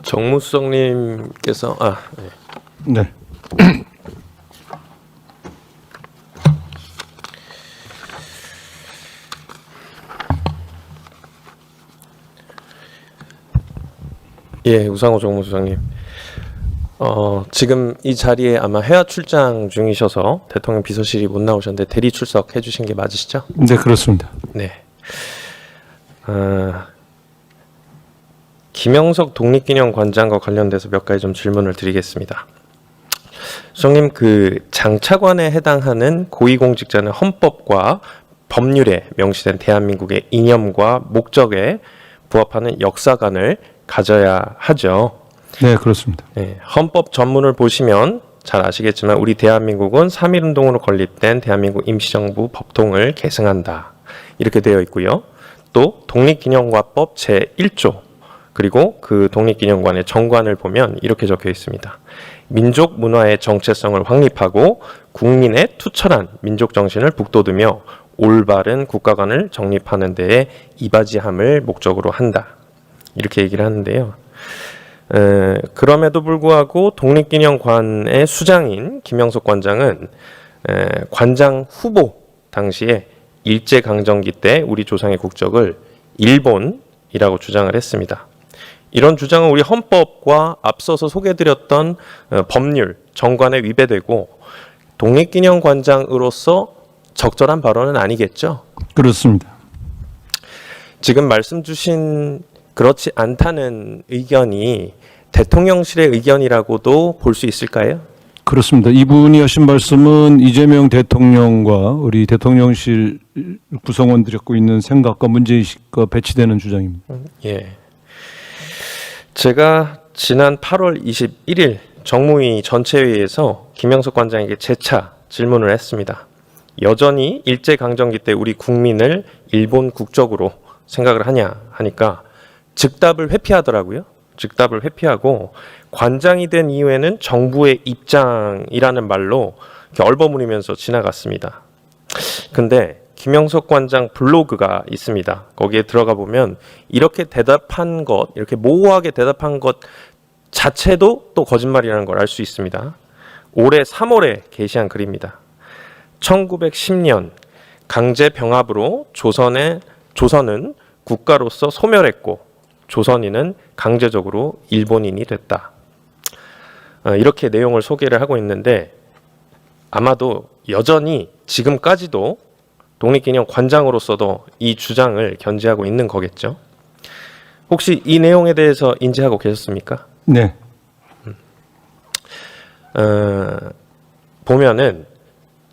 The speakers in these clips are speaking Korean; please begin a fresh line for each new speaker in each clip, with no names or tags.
정무수석님께서
네.
예, 우상호 정무수석님. 지금 이 자리에 아마 해외 출장 중이셔서 대통령 비서실이 못 나오셨는데 대리 출석해 주신 게 맞으시죠?
네, 그렇습니다.
네. 김영석 독립기념관장과 관련돼서 몇 가지 좀 질문을 드리겠습니다. 수석님, 그 장차관에 해당하는 고위공직자는 헌법과 법률에 명시된 대한민국의 이념과 목적에 부합하는 역사관을 가져야 하죠.
네, 그렇습니다.
네, 헌법 전문을 보시면 잘 아시겠지만 우리 대한민국은 3.1운동으로 건립된 대한민국 임시정부 법통을 계승한다. 이렇게 되어 있고요. 또 독립기념관법 제1조 그리고 그 독립기념관의 정관을 보면 이렇게 적혀 있습니다. 민족 문화의 정체성을 확립하고 국민의 투철한 민족 정신을 북돋우며 올바른 국가관을 정립하는 데에 이바지함을 목적으로 한다. 이렇게 얘기를 하는데요. 그럼에도 불구하고 독립기념관의 수장인 김영석 관장은 관장 후보 당시에 일제강점기 때 우리 조상의 국적을 일본이라고 주장을 했습니다. 이런 주장은 우리 헌법과 앞서서 소개해드렸던 법률, 정관에 위배되고 독립기념관장으로서 적절한 발언은 아니겠죠?
그렇습니다.
지금 말씀 주신 그렇지 않다는 의견이 대통령실의 의견이라고도 볼 수 있을까요?
그렇습니다. 이분이 하신 말씀은 이재명 대통령과 우리 대통령실 구성원들이 갖고 있는 생각과 문제의식과 배치되는 주장입니다.
예. 제가 지난 8월 21일 정무위 전체회의에서 김영석 관장에게 재차 질문을 했습니다. 여전히 일제강점기 때 우리 국민을 일본 국적으로 생각을 하냐 하니까 즉답을 회피하더라고요. 즉답을 회피하고 관장이 된 이후에는 정부의 입장이라는 말로 이렇게 얼버무리면서 지나갔습니다. 근데 김영석 관장 블로그가 있습니다. 거기에 들어가 보면 이렇게 대답한 것, 이렇게 모호하게 대답한 것 자체도 또 거짓말이라는 걸 알 수 있습니다. 올해 3월에 게시한 글입니다. 1910년 강제 병합으로 조선은 국가로서 소멸했고 조선인은 강제적으로 일본인이 됐다. 이렇게 내용을 소개를 하고 있는데 아마도 여전히 지금까지도 독립기념관장으로서도 이 주장을 견지하고 있는 거겠죠. 혹시 이 내용에 대해서 인지하고 계셨습니까?
네.
보면은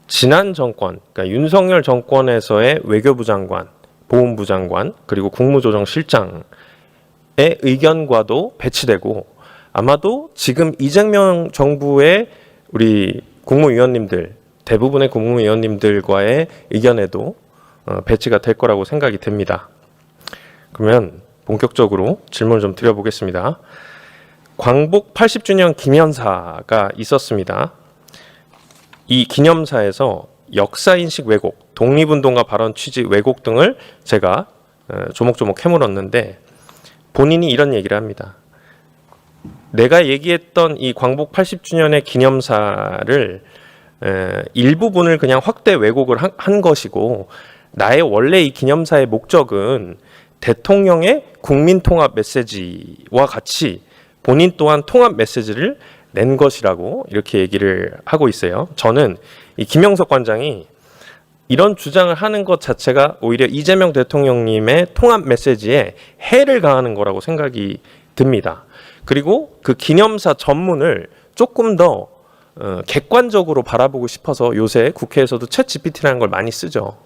지난 정권, 그러니까 윤석열 정권에서의 외교부 장관, 보훈부 장관, 그리고 국무조정실장의 의견과도 배치되고 아마도 지금 이재명 정부의 우리 국무위원님들, 대부분의 국무위원님들과의 의견에도 배치가 될 거라고 생각이 됩니다. 그러면 본격적으로 질문을 좀 드려보겠습니다. 광복 80주년 기념사가 있었습니다. 이 기념사에서 역사인식 왜곡, 독립운동가 발언 취지 왜곡 등을 제가 조목조목 캐물었는데 본인이 이런 얘기를 합니다. 내가 얘기했던 이 광복 80주년의 기념사를 일부분을 그냥 확대 왜곡을 한 것이고 나의 원래 이 기념사의 목적은 대통령의 국민통합 메시지와 같이 본인 또한 통합 메시지를 낸 것이라고 이렇게 얘기를 하고 있어요. 저는 이 김영석 관장이 이런 주장을 하는 것 자체가 오히려 이재명 대통령님의 통합 메시지에 해를 가하는 거라고 생각이 듭니다. 그리고 그 기념사 전문을 조금 더 객관적으로 바라보고 싶어서 요새 국회에서도 챗 GPT라는 걸 많이 쓰죠.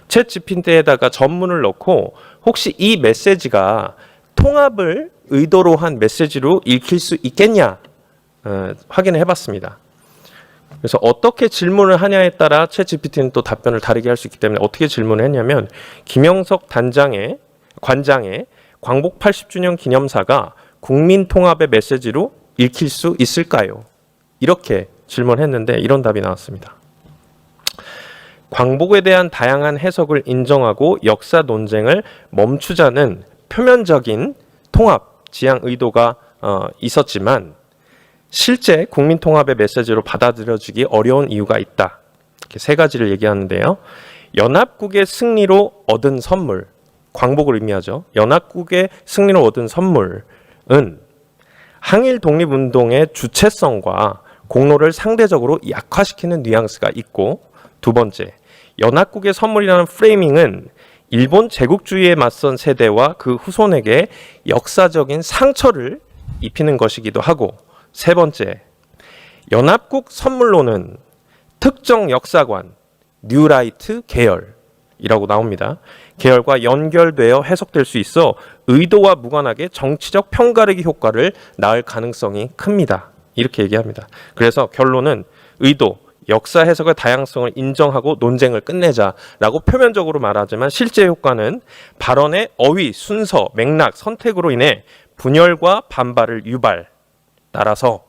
챗 GPT에다가 전문을 넣고 혹시 이 메시지가 통합을 의도로 한 메시지로 읽힐 수 있겠냐 확인을 해봤습니다. 그래서 어떻게 질문을 하냐에 따라 챗 GPT는 또 답변을 다르게 할 수 있기 때문에 어떻게 질문을 했냐면 김영석 관장의 광복 80주년 기념사가 국민 통합의 메시지로 읽힐 수 있을까요? 이렇게 질문했는데 이런 답이 나왔습니다. 광복에 대한 다양한 해석을 인정하고 역사 논쟁을 멈추자는 표면적인 통합 지향 의도가 있었지만 실제 국민통합의 메시지로 받아들여지기 어려운 이유가 있다. 이렇게 세 가지를 얘기하는데요. 연합국의 승리로 얻은 선물, 광복을 의미하죠. 연합국의 승리로 얻은 선물은 항일 독립운동의 주체성과 공로를 상대적으로 약화시키는 뉘앙스가 있고, 두 번째, 연합국의 선물이라는 프레이밍은 일본 제국주의에 맞선 세대와 그 후손에게 역사적인 상처를 입히는 것이기도 하고, 세 번째, 연합국 선물로는 특정 역사관, 뉴라이트 계열이라고 나옵니다. 계열과 연결되어 해석될 수 있어 의도와 무관하게 정치적 편가르기 효과를 낳을 가능성이 큽니다. 이렇게 얘기합니다. 그래서 결론은 의도, 역사 해석의 다양성을 인정하고 논쟁을 끝내자라고 표면적으로 말하지만 실제 효과는 발언의 어휘, 순서, 맥락, 선택으로 인해 분열과 반발을 유발. 따라서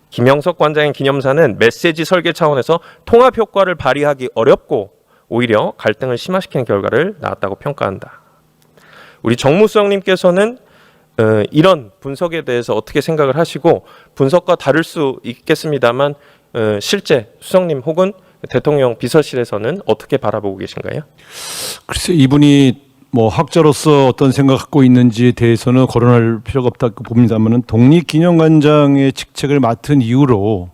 김영석 관장의 기념사는 메시지 설계 차원에서 통합 효과를 발휘하기 어렵고 오히려 갈등을 심화시키는 결과를 낳았다고 평가한다. 우리 정무수석님께서는 이런 분석에 대해서 어떻게 생각을 하시고, 분석과 다를 수 있겠습니다만 실제 수석님 혹은 대통령 비서실에서는 어떻게 바라보고 계신가요?
글쎄, 이분이 뭐 학자로서 어떤 생각 갖고 있는지에 대해서는 거론할 필요가 없다고 봅니다만은 독립기념관장의 직책을 맡은 이후로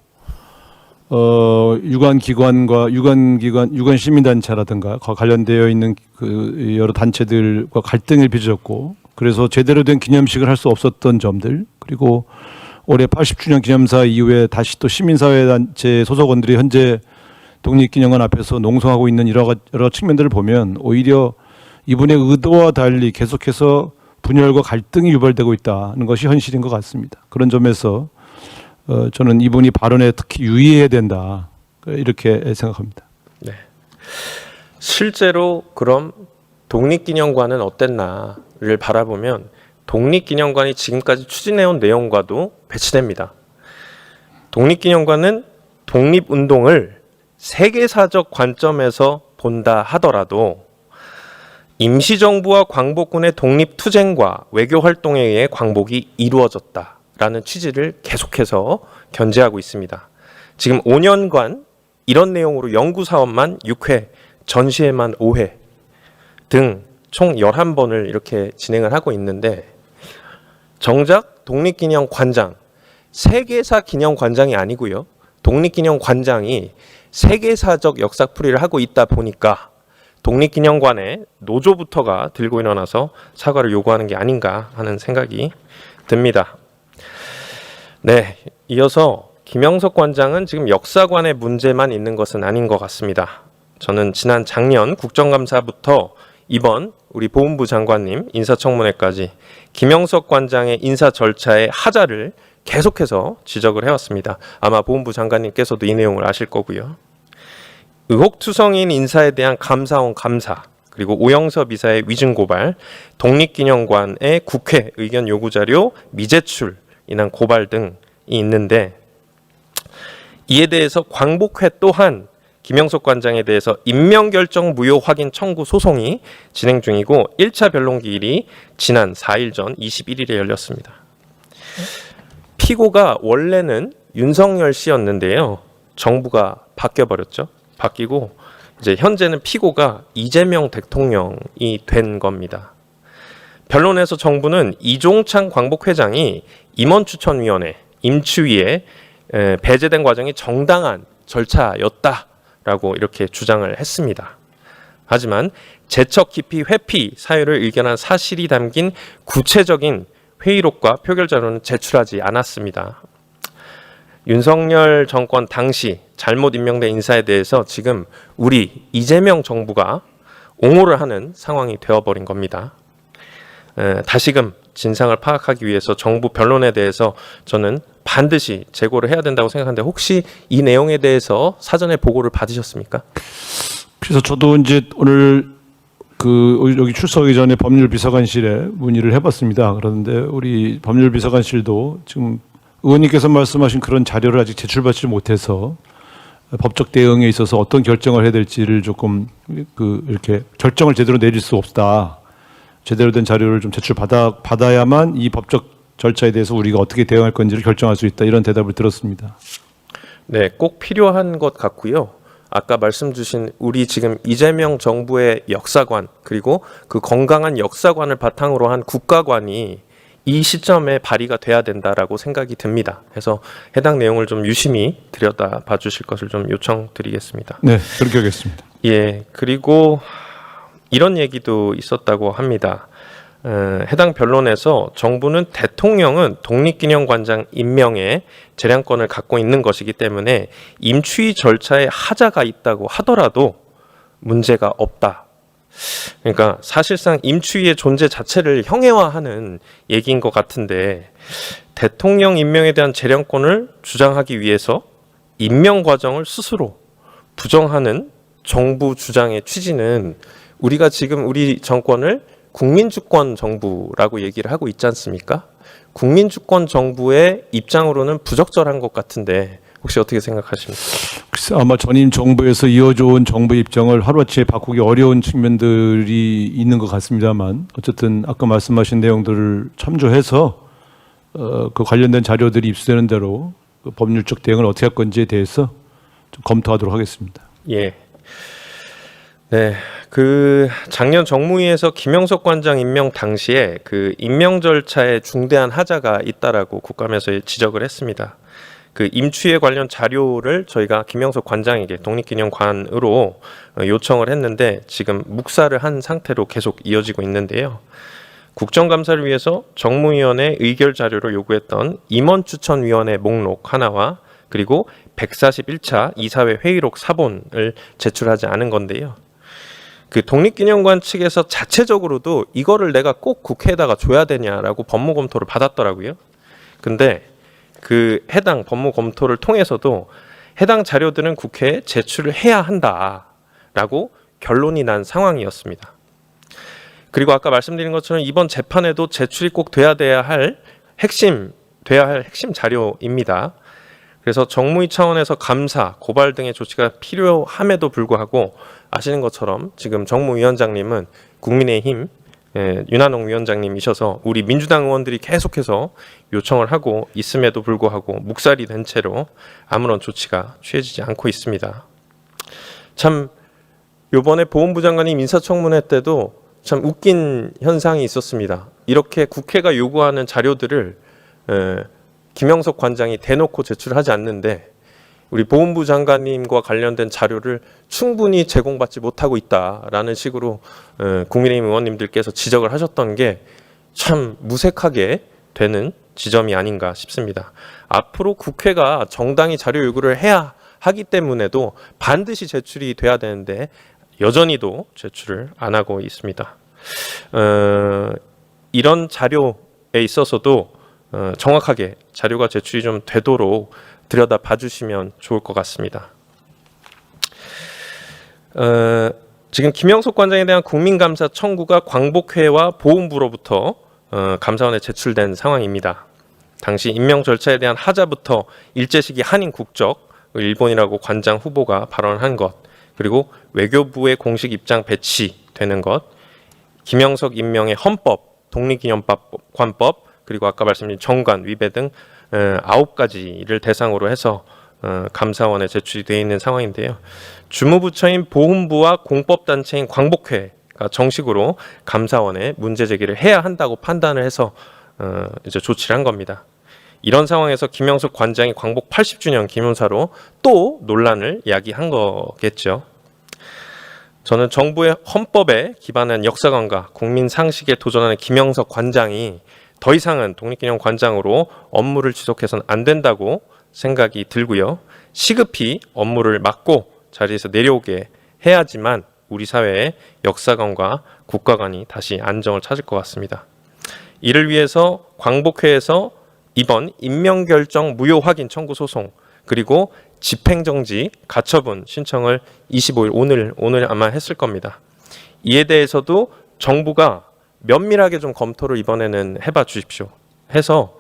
유관 시민단체라든가 관련되어 있는 그 여러 단체들과 갈등을 빚었고, 그래서 제대로 된 기념식을 할 수 없었던 점들, 그리고 올해 80주년 기념사 이후에 다시 또 시민사회단체 소속원들이 현재 독립기념관 앞에서 농성하고 있는 여러 측면들을 보면 오히려 이분의 의도와 달리 계속해서 분열과 갈등이 유발되고 있다는 것이 현실인 것 같습니다. 그런 점에서 저는 이분이 발언에 특히 유의해야 된다, 이렇게 생각합니다.
네. 실제로 그럼 독립기념관은 어땠나를 바라보면 독립기념관이 지금까지 추진해온 내용과도 배치됩니다. 독립기념관은 독립운동을 세계사적 관점에서 본다 하더라도 임시정부와 광복군의 독립투쟁과 외교활동에 의해 광복이 이루어졌다라는 취지를 계속해서 견제하고 있습니다. 지금 5년간 이런 내용으로 연구사업만 6회, 전시회만 5회 등 총 11번을 이렇게 진행을 하고 있는데, 정작 독립기념관장, 세계사 기념관장이 아니고요. 독립기념관장이 세계사적 역사풀이를 하고 있다 보니까 독립기념관의 노조부터가 들고 일어나서 사과를 요구하는 게 아닌가 하는 생각이 듭니다. 네, 이어서 김영석 관장은 지금 역사관의 문제만 있는 것은 아닌 것 같습니다. 저는 지난 작년 국정감사부터 이번 우리 보훈부 장관님 인사청문회까지 김영석 관장의 인사 절차의 하자를 계속해서 지적을 해왔습니다. 아마 보훈부 장관님께서도 이 내용을 아실 거고요. 의혹투성인 인사에 대한 감사원 감사, 그리고 오영섭 이사의 위증고발, 독립기념관의 국회 의견 요구자료 미제출 인한 고발 등이 있는데, 이에 대해서 광복회 또한 김영석 관장에 대해서 임명결정 무효 확인 청구 소송이 진행 중이고 1차 변론기일이 지난 4일 전 21일에 열렸습니다. 피고가 원래는 윤석열 씨였는데요. 정부가 바뀌어버렸죠. 바뀌고 이제 현재는 피고가 이재명 대통령이 된 겁니다. 변론에서 정부는 이종찬 광복회장이 임원추천위원회 임추위에 배제된 과정이 정당한 절차였다라고 이렇게 주장을 했습니다. 하지만 재척 기피 회피 사유를 의견한 사실이 담긴 구체적인 회의록과 표결 자료는 제출하지 않았습니다. 윤석열 정권 당시 잘못 임명된 인사에 대해서 지금 우리 이재명 정부가 옹호를 하는 상황이 되어버린 겁니다. 다시금 진상을 파악하기 위해서 정부 변론에 대해서 저는 반드시 제고를 해야 된다고 생각하는데, 혹시 이 내용에 대해서 사전에 보고를 받으셨습니까?
그래서 저도 이제 오늘 여기 출석하기 전에 법률비서관실에 문의를 해봤습니다. 그런데 우리 법률비서관실도 지금 의원님께서 말씀하신 그런 자료를 아직 제출받지 못해서 법적 대응에 있어서 어떤 결정을 해야 될지를 조금 이렇게 결정을 제대로 내릴 수 없다. 제대로 된 자료를 좀 제출 받아야만 이 법적 절차에 대해서 우리가 어떻게 대응할 건지를 결정할 수 있다 이런 대답을 들었습니다.
네, 꼭 필요한 것 같고요. 아까 말씀 주신 우리 지금 이재명 정부의 역사관 그리고 그 건강한 역사관을 바탕으로 한 국가관이 이 시점에 발의가 돼야 된다라고 생각이 듭니다. 그래서 해당 내용을 좀 유심히 들여다봐 주실 것을 좀 요청드리겠습니다.
네, 그렇게 하겠습니다.
예, 그리고 이런 얘기도 있었다고 합니다. 해당 변론에서 정부는 대통령은 독립기념관장 임명에 재량권을 갖고 있는 것이기 때문에 임추위 절차에 하자가 있다고 하더라도 문제가 없다. 그러니까 사실상 임추위의 존재 자체를 형해화하는 얘기인 것 같은데 대통령 임명에 대한 재량권을 주장하기 위해서 임명 과정을 스스로 부정하는 정부 주장의 취지는 우리가 지금 우리 정권을 국민주권 정부라고 얘기를 하고 있지 않습니까? 국민주권 정부의 입장으로는 부적절한 것 같은데 혹시 어떻게 생각하십니까?
글쎄, 아마 전임 정부에서 이어져 온 정부 입장을 하루아침에 바꾸기 어려운 측면들이 있는 것 같습니다만 어쨌든 아까 말씀하신 내용들을 참조해서 그 관련된 자료들이 입수되는 대로 그 법률적 대응을 어떻게 할 건지에 대해서 좀 검토하도록 하겠습니다.
예. 네, 그 작년 정무위에서 김영석 관장 임명 당시에 그 임명 절차에 중대한 하자가 있다라고 국감에서 지적을 했습니다. 그 임추에 관련 자료를 저희가 김영석 관장에게 독립기념관으로 요청을 했는데 지금 묵살을 한 상태로 계속 이어지고 있는데요. 국정감사를 위해서 정무위원회 의결 자료를 요구했던 임원추천위원회 목록 하나와 그리고 141차 이사회 회의록 사본을 제출하지 않은 건데요. 그 독립기념관 측에서 자체적으로도 이거를 내가 꼭 국회에다가 줘야 되냐라고 법무 검토를 받았더라고요. 근데 그 해당 법무 검토를 통해서도 해당 자료들은 국회에 제출을 해야 한다라고 결론이 난 상황이었습니다. 그리고 아까 말씀드린 것처럼 이번 재판에도 제출이 꼭 돼야 할 핵심 자료입니다. 그래서 정무위 차원에서 감사, 고발 등의 조치가 필요함에도 불구하고 아시는 것처럼 지금 정무위원장님은 국민의힘 윤한홍 위원장님이셔서 우리 민주당 의원들이 계속해서 요청을 하고 있음에도 불구하고 묵살이 된 채로 아무런 조치가 취해지지 않고 있습니다. 참 요번에 보훈부 장관님 인사청문회 때도 참 웃긴 현상이 있었습니다. 이렇게 국회가 요구하는 자료들을 김영석 관장이 대놓고 제출하지 않는데 우리 보훈부 장관님과 관련된 자료를 충분히 제공받지 못하고 있다라는 식으로 국민의힘 의원님들께서 지적을 하셨던 게 참 무색하게 되는 지점이 아닌가 싶습니다. 앞으로 국회가 정당히 자료 요구를 해야 하기 때문에도 반드시 제출이 돼야 되는데 여전히도 제출을 안 하고 있습니다. 이런 자료에 있어서도 정확하게 자료가 제출이 좀 되도록 들여다 봐주시면 좋을 것 같습니다. 지금 김영석 관장에 대한 국민감사 청구가 광복회와 보훈부로부터 감사원에 제출된 상황입니다. 당시 임명 절차에 대한 하자부터 일제시기 한인 국적, 일본이라고 관장 후보가 발언한 것, 그리고 외교부의 공식 입장 배치되는 것, 김영석 임명의 헌법, 독립기념관법, 그리고 아까 말씀드린 정관, 위배 등 9가지를 대상으로 해서 감사원에 제출이 되어 있는 상황인데요. 주무부처인 보훈부와 공법단체인 광복회가 정식으로 감사원에 문제 제기를 해야 한다고 판단을 해서 이제 조치를 한 겁니다. 이런 상황에서 김영석 관장이 광복 80주년 기념사로 또 논란을 야기한 거겠죠. 저는 정부의 헌법에 기반한 역사관과 국민 상식에 도전하는 김영석 관장이 더 이상은 독립기념관장으로 업무를 지속해서는 안 된다고 생각이 들고요. 시급히 업무를 맡고 자리에서 내려오게 해야지만 우리 사회의 역사관과 국가관이 다시 안정을 찾을 것 같습니다. 이를 위해서 광복회에서 이번 임명결정 무효 확인 청구 소송 그리고 집행정지 가처분 신청을 25일 오늘 아마 했을 겁니다. 이에 대해서도 정부가 면밀하게 좀 검토를 이번에는 해봐 주십시오. 해서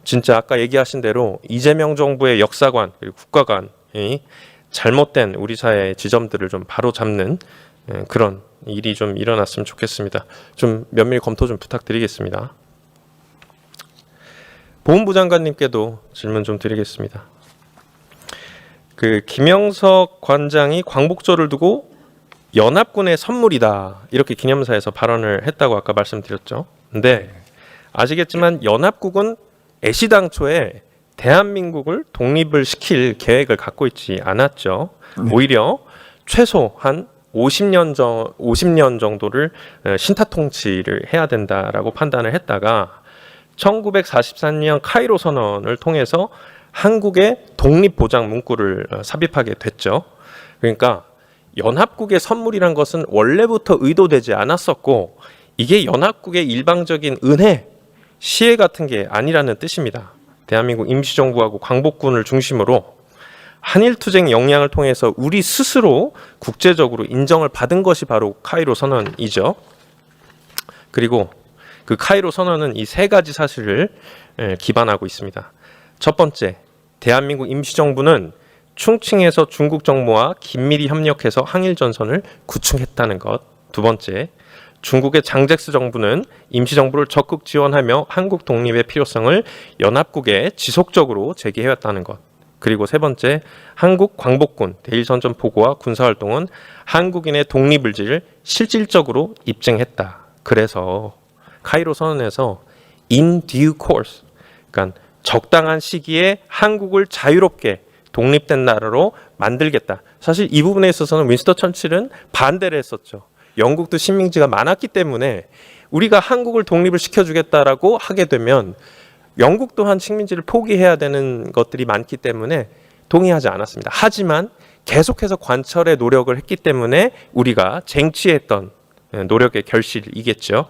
진짜 아까 얘기하신 대로 이재명 정부의 역사관 그리고 국가관이 잘못된 우리 사회의 지점들을 좀 바로잡는 그런 일이 좀 일어났으면 좋겠습니다. 좀 면밀히 검토 좀 부탁드리겠습니다. 보훈부 장관님께도 질문 좀 드리겠습니다. 그 김영석 관장이 광복절을 두고 연합군의 선물이다 이렇게 기념사에서 발언을 했다고 아까 말씀드렸죠. 근데 아시겠지만 연합국은 애시당초에 대한민국을 독립을 시킬 계획을 갖고 있지 않았죠. 오히려 최소 한 50년 정도를 신타 통치를 해야 된다라고 판단을 했다가 1943년 카이로 선언을 통해서 한국의 독립 보장 문구를 삽입하게 됐죠. 그러니까 연합국의 선물이란 것은 원래부터 의도되지 않았었고 이게 연합국의 일방적인 은혜, 시혜 같은 게 아니라는 뜻입니다. 대한민국 임시정부하고 광복군을 중심으로 한일투쟁 역량을 통해서 우리 스스로 국제적으로 인정을 받은 것이 바로 카이로 선언이죠. 그리고 그 카이로 선언은 이 세 가지 사실을 기반하고 있습니다. 첫 번째, 대한민국 임시정부는 충칭에서 중국 정부와 긴밀히 협력해서 항일전선을 구축했다는 것. 두 번째, 중국의 장제스 정부는 임시정부를 적극 지원하며 한국 독립의 필요성을 연합국에 지속적으로 제기해왔다는 것. 그리고 세 번째, 한국 광복군 대일선전 포고와 군사활동은 한국인의 독립의지를 실질적으로 입증했다. 그래서 카이로 선언에서 in due course, 그러니까 적당한 시기에 한국을 자유롭게 독립된 나라로 만들겠다. 사실 이 부분에 있어서는 윈스턴 처칠은 반대를 했었죠. 영국도 식민지가 많았기 때문에 우리가 한국을 독립을 시켜주겠다라고 하게 되면 영국 또한 식민지를 포기해야 되는 것들이 많기 때문에 동의하지 않았습니다. 하지만 계속해서 관철의 노력을 했기 때문에 우리가 쟁취했던 노력의 결실이겠죠.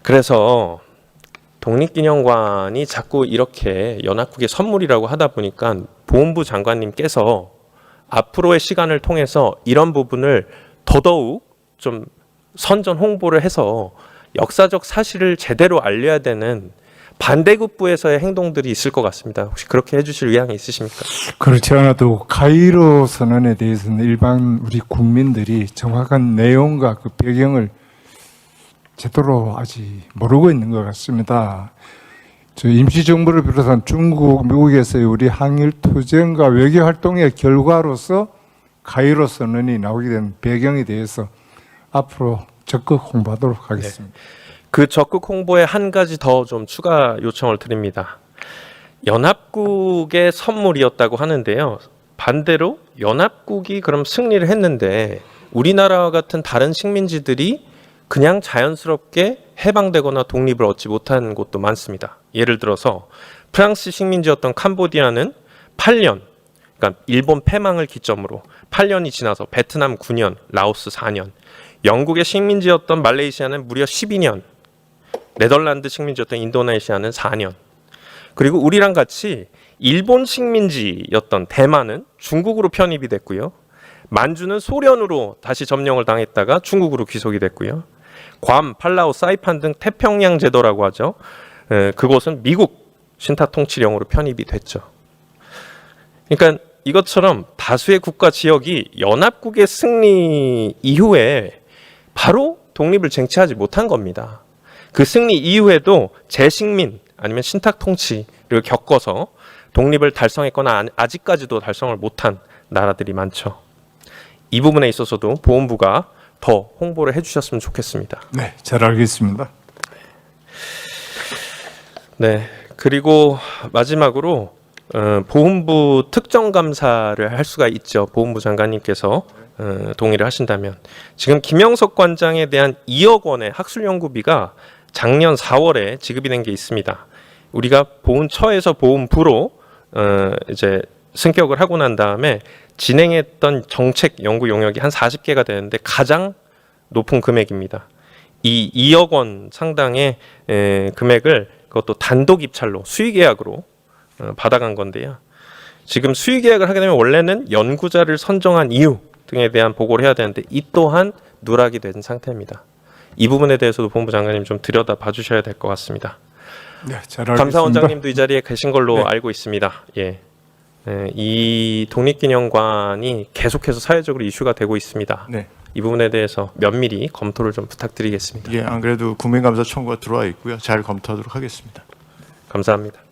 그래서 독립기념관이 자꾸 이렇게 연합국의 선물이라고 하다 보니까 보훈부 장관님께서 앞으로의 시간을 통해서 이런 부분을 더더욱 좀 선전 홍보를 해서 역사적 사실을 제대로 알려야 되는 반대급부에서의 행동들이 있을 것 같습니다. 혹시 그렇게 해주실 의향이 있으십니까?
그렇지 않아도 카이로 선언에 대해서는 일반 우리 국민들이 정확한 내용과 그 배경을 제대로 아직 모르고 있는 것 같습니다. 저 임시정부를 비롯한 중국, 미국에서의 우리 항일 투쟁과 외교 활동의 결과로서 카이로 선언이 나오게 된 배경에 대해서 앞으로 적극 홍보하도록 하겠습니다.
그 적극 홍보에 한 가지 더 좀 추가 요청을 드립니다. 연합국의 선물이었다고 하는데요. 반대로 연합국이 그럼 승리를 했는데 우리나라와 같은 다른 식민지들이 그냥 자연스럽게 해방되거나 독립을 얻지 못한 곳도 많습니다. 예를 들어서 프랑스 식민지였던 캄보디아는 8년, 그러니까 일본 패망을 기점으로 8년이 지나서 베트남 9년, 라오스 4년, 영국의 식민지였던 말레이시아는 무려 12년, 네덜란드 식민지였던 인도네시아는 4년, 그리고 우리랑 같이 일본 식민지였던 대만은 중국으로 편입이 됐고요. 만주는 소련으로 다시 점령을 당했다가 중국으로 귀속이 됐고요. 괌, 팔라우, 사이판 등 태평양 제도라고 하죠. 그곳은 미국 신타 통치령으로 편입이 됐죠. 그러니까 이것처럼 다수의 국가 지역이 연합국의 승리 이후에 바로 독립을 쟁취하지 못한 겁니다. 그 승리 이후에도 재식민 아니면 신탁 통치를 겪어서 독립을 달성했거나 아직까지도 달성을 못한 나라들이 많죠. 이 부분에 있어서도 보훈부가 더 홍보를 해주셨으면 좋겠습니다.
네, 잘 알겠습니다.
네, 그리고 마지막으로 보훈부 특정감사를 할 수가 있죠. 보훈부 장관님께서 동의를 하신다면. 지금 김영석 관장에 대한 2억 원의 학술연구비가 작년 4월에 지급이 된 게 있습니다. 우리가 보훈처에서 보훈부로 이제 승격을 하고 난 다음에 진행했던 정책 연구 용역이 한 40개가 되는데 가장 높은 금액입니다. 이 2억 원 상당의 금액을 그것도 단독 입찰로 수의계약으로 받아간 건데요. 지금 수의계약을 하게 되면 원래는 연구자를 선정한 이유 등에 대한 보고를 해야 되는데 이 또한 누락이 된 상태입니다. 이 부분에 대해서도 본부 장관님 좀 들여다 봐주셔야 될 것 같습니다.
네, 잘 알겠습니다.
감사원장님도 이 자리에 계신 걸로
네.
알고 있습니다. 예. 이 독립기념관이 계속해서 사회적으로 이슈가 되고 있습니다.
네.
이 부분에 대해서 면밀히 검토를 좀 부탁드리겠습니다.
예, 안 그래도 국민감사 청구가 들어와 있고요. 잘 검토하도록 하겠습니다.
감사합니다.